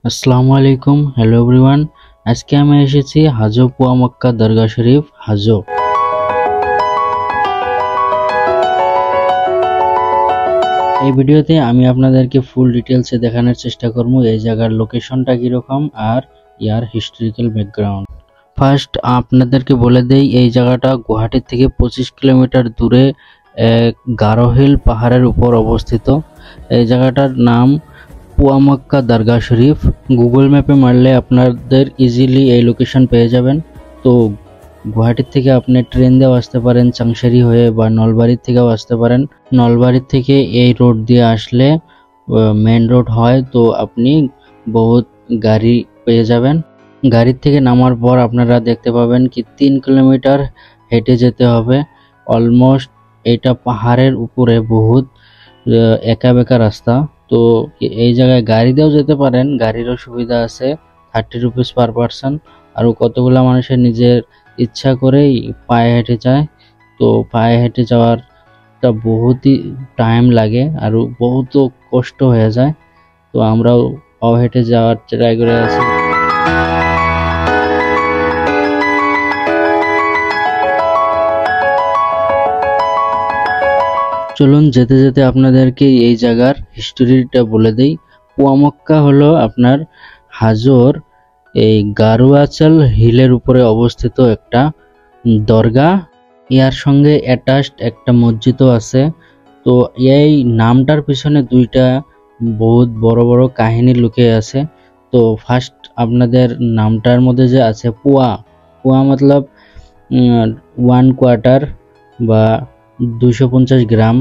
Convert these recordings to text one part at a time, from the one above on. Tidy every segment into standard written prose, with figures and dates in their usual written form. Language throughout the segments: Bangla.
আসসালামু আলাইকুম, হ্যালো এভরিওয়ান। আজকে আমি এসেছি হাজো পুয়া মক্কা দরগা শরীফ হাজো। এই ভিডিওতে আমি আপনাদেরকে ফুল ডিটেলসে দেখানোর চেষ্টা করব এই জায়গার লোকেশনটা কিরকম আর ইয়ার হিস্টোরিক্যাল ব্যাকগ্রাউন্ড। ফার্স্ট আপনাদেরকে বলে দেই, এই জায়গাটা গুয়াহাটি থেকে 25 কিলোমিটার দূরে গারো হিল পাহাড়ের উপর অবস্থিত। এই জায়গাটার নাম পুয়া মক্কা দরগা শরীফ। গুগল ম্যাপে মারলে আপনাদের ইজিলি এই লোকেশন পেয়ে যাবেন। তো গুয়াহাটি থেকে আপনি ট্রেন দিয়েও আসতে পারেন চাংশারি হয়ে, বা নলবাড়ির থেকেও আসতে পারেন। নলবাড়ির থেকে এই রোড দিয়ে আসলে মেন রোড হয়, তো আপনি বহুত গাড়ি পেয়ে যাবেন। গাড়ির থেকে নামার পর আপনারা দেখতে পাবেন কি 3 কিলোমিটার হেঁটে যেতে হবে অলমোস্ট। এটা পাহাড়ের উপরে বহুত একা বেকা রাস্তা। তো এই জায়গায় গাড়ি দিয়েও যেতে পারেন, গাড়িরও সুবিধা আছে, 30 রুপিস পার পারসন। আর কতগুলা মানুষের নিজের ইচ্ছা করেই পায়ে হেঁটে যায়। তো পায়ে হেঁটে যাওয়ারটা বহুতই টাইম লাগে আর বহুত কষ্ট হয়ে যায়। তো আমরাও পায়ে হেঁটে যাওয়ার ট্রাই করে আছি। চলুন যেতে যেতে আপনাদেরকে এই জায়গার হিস্টোরিটা বলে দেই। পুয়া মক্কা হলো আপনার হাজোর এই গারুয়াচল হিলের উপরে অবস্থিত একটা দরগা। ইয়ার সঙ্গে অ্যাটাচড একটা মসজিদও আছে। তো এই নামটার পিছনে দুইটা বহুত বড় বড় কাহিনী লুকিয়ে আছে। তো ফার্স্ট আপনাদের নামটার মধ্যে যে আছে পুয়া, পুয়া মতলব 1 কোয়ার্টার বা 250 গ্রাম।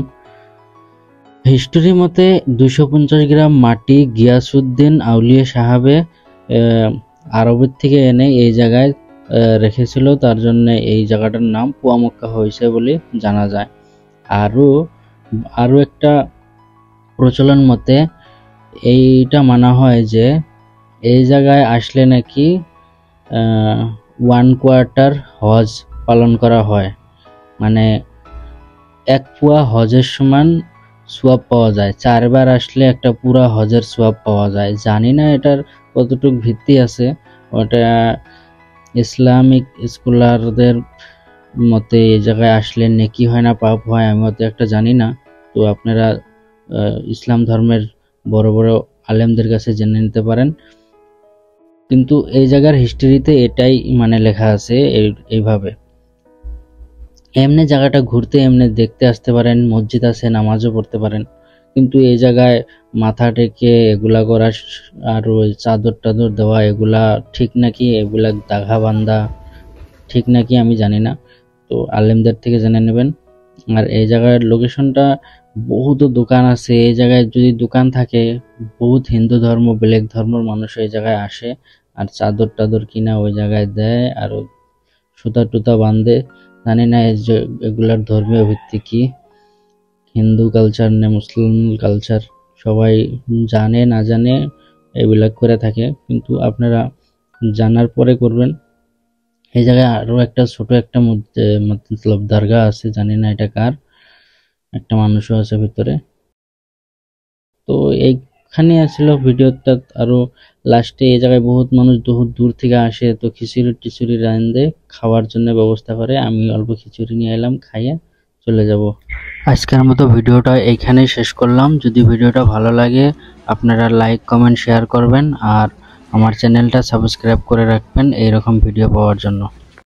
হিস্টোরি মতে 250 গ্রাম মাটি গিয়াসউদ্দিন আউলিয়া সাহাবে আরবের থেকে এনে এই জায়গায় রেখেছিল, তার জন্য এই জায়গাটার নাম পুয়া মক্কা হয়েছে বলে জানা যায়। আরও একটা প্রচলন মতে এইটা মানা হয় যে এই জায়গায় আসলে নাকি 1 কোয়ার্টার হজ পালন করা হয়, মানে 1 পুয়া হজের সমান সোয়াব পাওয়া যায়। 4 বার আসলে একটা পুরা হজের সোয়াব পাওয়া যায়। জানি না এটার কতটুকু ভিত্তি আছে, ওটা ইসলামিক স্কলারদের মতে এই জায়গায় আসলে নেকি হয় না পাপ হয়, আমি অত একটা জানি না। তো আপনারা ইসলাম ধর্মের বড় বড় আলেমদের কাছে জেনে নিতে পারেন। কিন্তু এই জায়গার হিস্ট্রিতে এটাই মানে লেখা আছে এইভাবে। এমনি জায়গাটা ঘুরতে এমনি দেখতে আসতে পারেন, মসজিদ আছে, নামাজও পড়তে পারেন। কিন্তু এই জায়গায় মাথা টেকে এগুলা করা আর ওই চাদর টাদর দেওয়া এগুলা ঠিক নাকি, এগুলা দাঘা বান্ধা ঠিক নাকি আমি জানি না। তো আলেমদের থেকে জেনে নেবেন। আর এই জায়গার লোকেশনটা বহুত দোকান আছে। এই জায়গায় যদি দোকান থাকে, বহুত হিন্দু ধর্ম ব্ল্যাক ধর্মের মানুষ এই জায়গায় আসে আর চাদর টাদর কিনা ওই জায়গায় দেয় আর সুতা টুতা বাঁধে। জানি না এগুলার ধর্মীয় ভিত্তি কি, হিন্দু কালচার না মুসলিম কালচার, সবাই জানে না জানে এগুলা করে থাকে, কিন্তু আপনারা জানার পরে করবেন। এই জায়গায় আরো একটা ছোট একটা মতলব দরগা আছে, জানি না এটা কার, একটা মানুষও আছে ভিতরে। তো এইখানে আসছিল ভিডিওটা। আরো লাস্টে এই জায়গায় বহুত মানুষ বহুত দূর থেকে আসে, তো খিচুড়ি টিচুড়ি রাঁধে খাওয়ার জন্য ব্যবস্থা করে। আমি অল্প খিচুড়ি নিয়ে এলাম, খাইয়ে চলে যাব। আজকের মতো ভিডিওটা এইখানেই শেষ করলাম। যদি ভিডিওটা ভালো লাগে আপনারা লাইক কমেন্ট শেয়ার করবেন আর আমার চ্যানেলটা সাবস্ক্রাইব করে রাখবেন এইরকম ভিডিও পাওয়ার জন্য।